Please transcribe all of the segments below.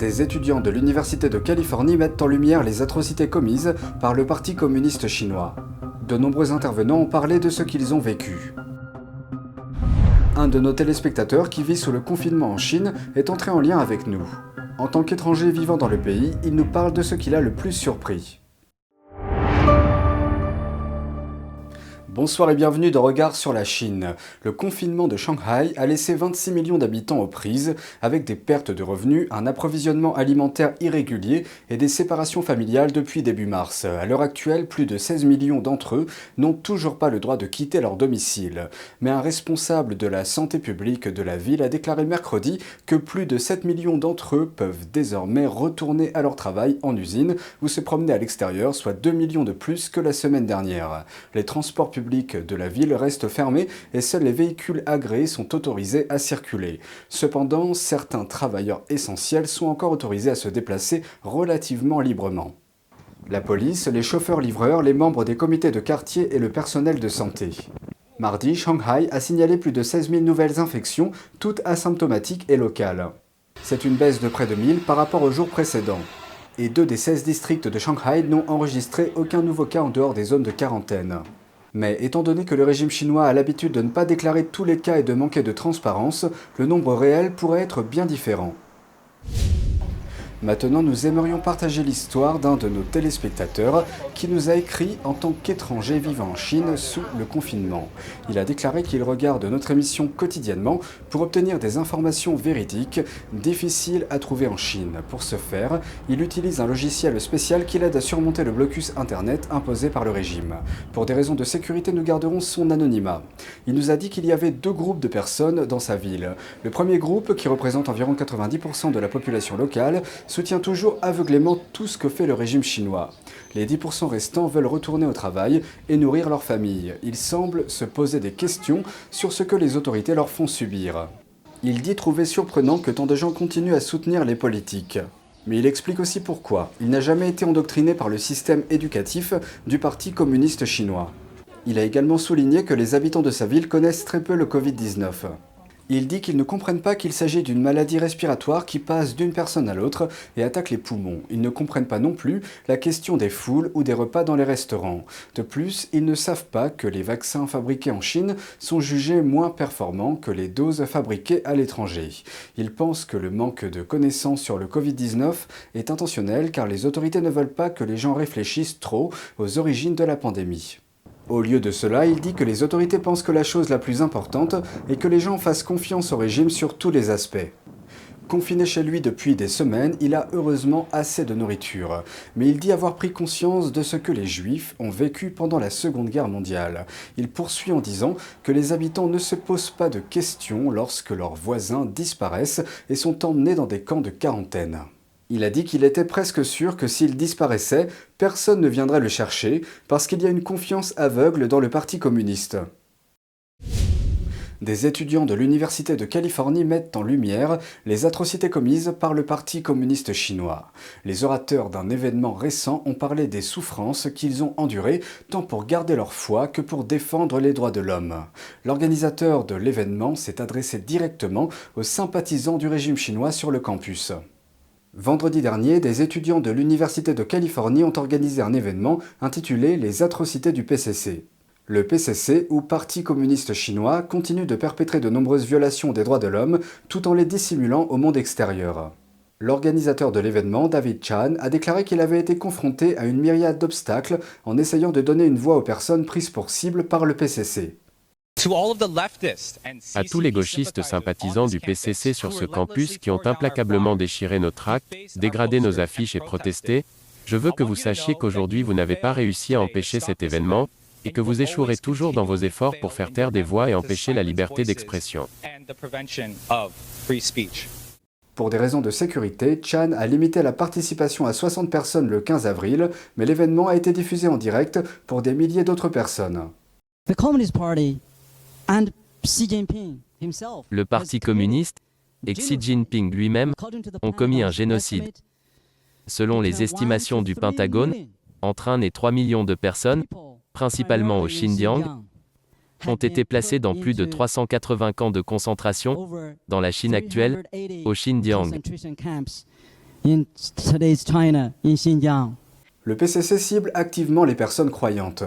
Des étudiants de l'Université de Californie mettent en lumière les atrocités commises par le Parti communiste chinois. De nombreux intervenants ont parlé de ce qu'ils ont vécu. Un de nos téléspectateurs qui vit sous le confinement en Chine est entré en lien avec nous. En tant qu'étranger vivant dans le pays, il nous parle de ce qui l'a le plus surpris. Bonsoir et bienvenue dans Regard sur la Chine. Le confinement de Shanghai a laissé 26 millions d'habitants aux prises, avec des pertes de revenus, un approvisionnement alimentaire irrégulier et des séparations familiales depuis début mars. À l'heure actuelle, plus de 16 millions d'entre eux n'ont toujours pas le droit de quitter leur domicile. Mais un responsable de la santé publique de la ville a déclaré mercredi que plus de 7 millions d'entre eux peuvent désormais retourner à leur travail en usine ou se promener à l'extérieur, soit 2 millions de plus que la semaine dernière. Les transports publics de la ville restent fermés et seuls les véhicules agréés sont autorisés à circuler. Cependant, certains travailleurs essentiels sont encore autorisés à se déplacer relativement librement. La police, les chauffeurs-livreurs, les membres des comités de quartier et le personnel de santé. Mardi, Shanghai a signalé plus de 16 000 nouvelles infections, toutes asymptomatiques et locales. C'est une baisse de près de 1000 par rapport au jour précédent. Et 2 des 16 districts de Shanghai n'ont enregistré aucun nouveau cas en dehors des zones de quarantaine. Mais étant donné que le régime chinois a l'habitude de ne pas déclarer tous les cas et de manquer de transparence, le nombre réel pourrait être bien différent. Maintenant, nous aimerions partager l'histoire d'un de nos téléspectateurs qui nous a écrit en tant qu'étranger vivant en Chine sous le confinement. Il a déclaré qu'il regarde notre émission quotidiennement pour obtenir des informations véridiques, difficiles à trouver en Chine. Pour ce faire, il utilise un logiciel spécial qui l'aide à surmonter le blocus internet imposé par le régime. Pour des raisons de sécurité, nous garderons son anonymat. Il nous a dit qu'il y avait 2 groupes de personnes dans sa ville. Le premier groupe, qui représente environ 90% de la population locale, soutient toujours aveuglément tout ce que fait le régime chinois. Les 10% restants veulent retourner au travail et nourrir leur famille. Ils semblent se poser des questions sur ce que les autorités leur font subir. Il dit trouver surprenant que tant de gens continuent à soutenir les politiques. Mais il explique aussi pourquoi. Il n'a jamais été endoctriné par le système éducatif du Parti communiste chinois. Il a également souligné que les habitants de sa ville connaissent très peu le Covid-19. Il dit qu'ils ne comprennent pas qu'il s'agit d'une maladie respiratoire qui passe d'une personne à l'autre et attaque les poumons. Ils ne comprennent pas non plus la question des foules ou des repas dans les restaurants. De plus, ils ne savent pas que les vaccins fabriqués en Chine sont jugés moins performants que les doses fabriquées à l'étranger. Ils pensent que le manque de connaissances sur le Covid-19 est intentionnel car les autorités ne veulent pas que les gens réfléchissent trop aux origines de la pandémie. Au lieu de cela, il dit que les autorités pensent que la chose la plus importante est que les gens fassent confiance au régime sur tous les aspects. Confiné chez lui depuis des semaines, il a heureusement assez de nourriture. Mais il dit avoir pris conscience de ce que les Juifs ont vécu pendant la Seconde Guerre mondiale. Il poursuit en disant que les habitants ne se posent pas de questions lorsque leurs voisins disparaissent et sont emmenés dans des camps de quarantaine. Il a dit qu'il était presque sûr que s'il disparaissait, personne ne viendrait le chercher parce qu'il y a une confiance aveugle dans le Parti communiste. Des étudiants de l'Université de Californie mettent en lumière les atrocités commises par le Parti communiste chinois. Les orateurs d'un événement récent ont parlé des souffrances qu'ils ont endurées tant pour garder leur foi que pour défendre les droits de l'homme. L'organisateur de l'événement s'est adressé directement aux sympathisants du régime chinois sur le campus. Vendredi dernier, des étudiants de l'Université de Californie ont organisé un événement intitulé « Les atrocités du PCC ». Le PCC, ou Parti communiste chinois, continue de perpétrer de nombreuses violations des droits de l'homme tout en les dissimulant au monde extérieur. L'organisateur de l'événement, David Chan, a déclaré qu'il avait été confronté à une myriade d'obstacles en essayant de donner une voix aux personnes prises pour cible par le PCC. À tous les gauchistes sympathisants du PCC sur ce campus qui ont implacablement déchiré nos tracts, dégradé nos affiches et protesté, je veux que vous sachiez qu'aujourd'hui vous n'avez pas réussi à empêcher cet événement, et que vous échouerez toujours dans vos efforts pour faire taire des voix et empêcher la liberté d'expression. Pour des raisons de sécurité, Chan a limité la participation à 60 personnes le 15 avril, mais l'événement a été diffusé en direct pour des milliers d'autres personnes. Le Parti communiste et Xi Jinping lui-même ont commis un génocide. Selon les estimations du Pentagone, entre 1 et 3 millions de personnes, principalement au Xinjiang, ont été placés dans plus de 380 camps de concentration dans la Chine actuelle, au Xinjiang. in today's China, in Xinjiang. Le PCC cible activement les personnes croyantes.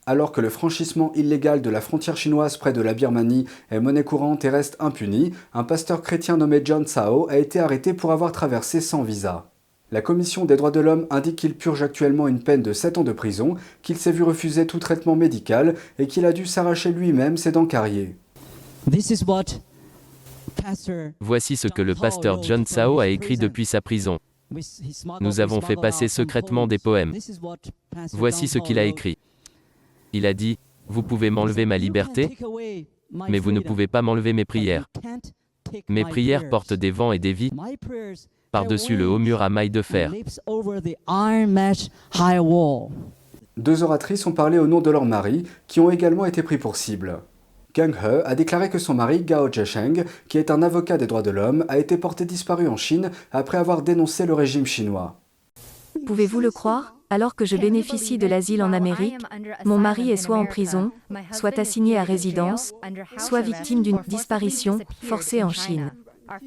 Alors que le franchissement illégal de la frontière chinoise près de la Birmanie est monnaie courante et reste impuni, un pasteur chrétien nommé John Tsao a été arrêté pour avoir traversé sans visa. La Commission des droits de l'homme indique qu'il purge actuellement une peine de 7 ans de prison, qu'il s'est vu refuser tout traitement médical et qu'il a dû s'arracher lui-même ses dents cariées. Voici ce que le pasteur John Tsao a écrit depuis sa prison. Nous avons fait passer secrètement des poèmes. Voici ce qu'il a écrit. Il a dit, « Vous pouvez m'enlever ma liberté, mais vous ne pouvez pas m'enlever mes prières. Mes prières portent des vents et des vies par-dessus le haut mur à mailles de fer. » Deux oratrices ont parlé au nom de leurs maris, qui ont également été pris pour cible. Gang He a déclaré que son mari, Gao Zhesheng, qui est un avocat des droits de l'homme, a été porté disparu en Chine après avoir dénoncé le régime chinois. Pouvez-vous le croire? Alors que je bénéficie de l'asile en Amérique, mon mari est soit en prison, soit assigné à résidence, soit victime d'une disparition forcée en Chine.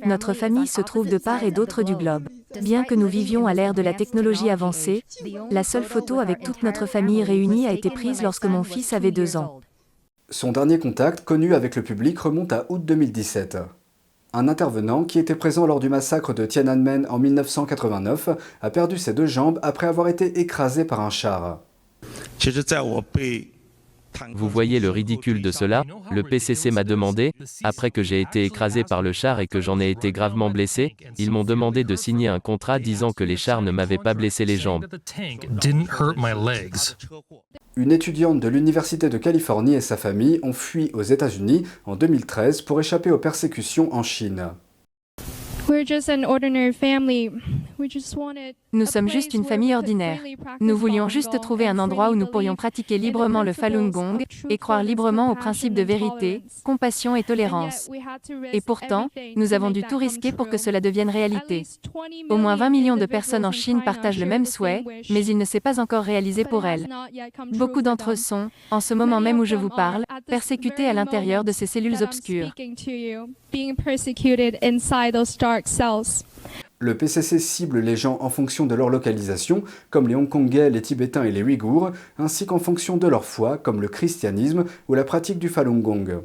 Notre famille se trouve de part et d'autre du globe. Bien que nous vivions à l'ère de la technologie avancée, la seule photo avec toute notre famille réunie a été prise lorsque mon fils avait 2 ans. Son dernier contact, connu avec le public, remonte à août 2017. Un intervenant qui était présent lors du massacre de Tiananmen en 1989 a perdu ses 2 jambes après avoir été écrasé par un char. Vous voyez le ridicule de cela? Le PCC m'a demandé, après que j'ai été écrasé par le char et que j'en ai été gravement blessé, ils m'ont demandé de signer un contrat disant que les chars ne m'avaient pas blessé les jambes. Une étudiante de l'Université de Californie et sa famille ont fui aux États-Unis en 2013 pour échapper aux persécutions en Chine. Nous sommes juste une famille ordinaire. Nous voulions juste trouver un endroit où nous pourrions pratiquer librement le Falun Gong et croire librement aux principes de vérité, compassion et tolérance. Et pourtant, nous avons dû tout risquer pour que cela devienne réalité. Au moins 20 millions de personnes en Chine partagent le même souhait, mais il ne s'est pas encore réalisé pour elles. Beaucoup d'entre eux sont, en ce moment même où je vous parle, persécutés à l'intérieur de ces cellules obscures. Le PCC cible les gens en fonction de leur localisation, comme les Hongkongais, les Tibétains et les Ouïghours, ainsi qu'en fonction de leur foi, comme le christianisme ou la pratique du Falun Gong.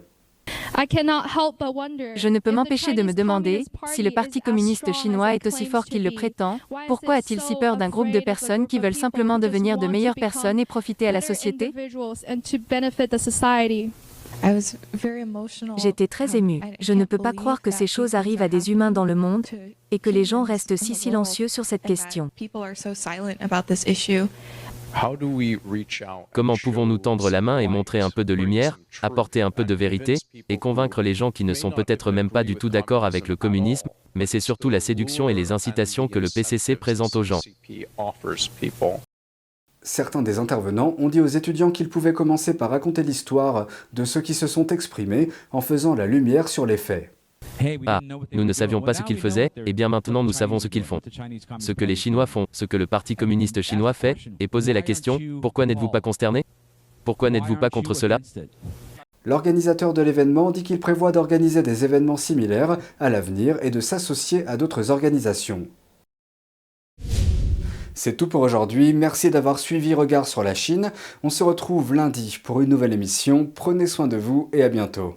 Je ne peux m'empêcher de me demander, si le Parti communiste chinois est aussi fort qu'il le prétend, pourquoi a-t-il si peur d'un groupe de personnes qui veulent simplement devenir de meilleures personnes et profiter à la société? J'étais très émue. Je ne peux pas croire que ces choses arrivent à des humains dans le monde et que les gens restent si silencieux sur cette question. Comment pouvons-nous tendre la main et montrer un peu de lumière, apporter un peu de vérité, et convaincre les gens qui ne sont peut-être même pas du tout d'accord avec le communisme, mais c'est surtout la séduction et les incitations que le PCC présente aux gens. Certains des intervenants ont dit aux étudiants qu'ils pouvaient commencer par raconter l'histoire de ceux qui se sont exprimés en faisant la lumière sur les faits. Ah, nous ne savions pas ce qu'ils faisaient, et bien maintenant nous savons ce qu'ils font. Ce que les Chinois font, ce que le Parti communiste chinois fait, et poser la question, pourquoi n'êtes-vous pas consternés? Pourquoi n'êtes-vous pas contre cela? L'organisateur de l'événement dit qu'il prévoit d'organiser des événements similaires à l'avenir et de s'associer à d'autres organisations. C'est tout pour aujourd'hui, merci d'avoir suivi Regard sur la Chine. On se retrouve lundi pour une nouvelle émission, prenez soin de vous et à bientôt.